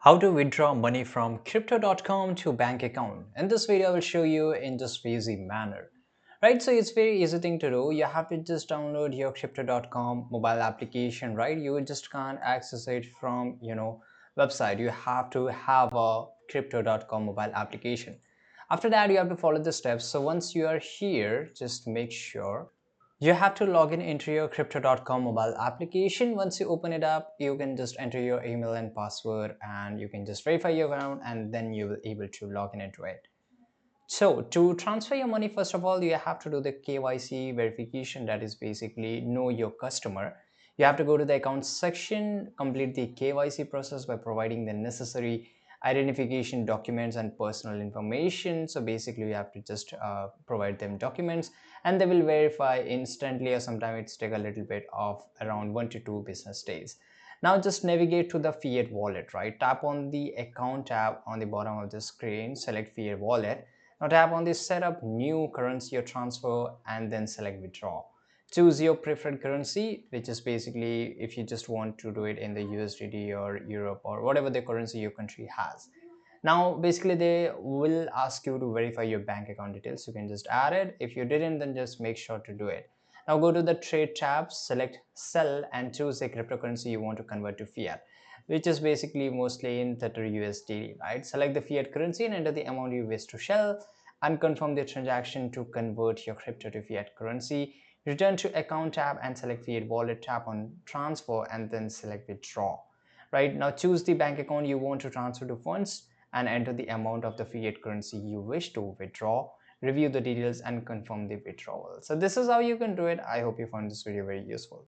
How to withdraw money from crypto.com to bank account. In this video, I will show you in just easy manner. Right, so it's very easy thing to do. You have to just download your crypto.com mobile application, right? You just can't access it from, website. You have to have a crypto.com mobile application. After that, you have to follow the steps. So once you are here, just make sure you have to log in into your crypto.com mobile application. Once you open it up, you can just enter your email and password and you can just verify your account and then you will able to log in into it. So to transfer your money, first of all, you have to do the KYC verification. That is basically know your customer. You have to go to the account section, complete the KYC process by providing the necessary identification documents and personal information. So basically you have to just provide them documents and they will verify instantly, or sometimes it's take a little bit of around 1 to 2 business days. Now just navigate to the fiat wallet, right? Tap on the account tab on the bottom of the screen, select fiat wallet. Now tap on the setup new currency or transfer and then select withdraw. Choose your preferred currency, which is basically if you just want to do it in the USDT or Europe or whatever the currency your country has. Now basically they will ask you to verify your bank account details. You can just add it. If you didn't, then just make sure to do it. Now go to the trade tab, select sell and choose a cryptocurrency you want to convert to fiat, which is basically mostly in Tether USD, right? Select the fiat currency and enter the amount you wish to sell and confirm the transaction to convert your crypto to fiat currency. Return to account tab and select fiat wallet, tap on transfer and then select withdraw. Right now choose the bank account you want to transfer to funds and enter the amount of the fiat currency you wish to withdraw. Review the details and confirm the withdrawal. So this is how you can do it. I hope you found this video very useful.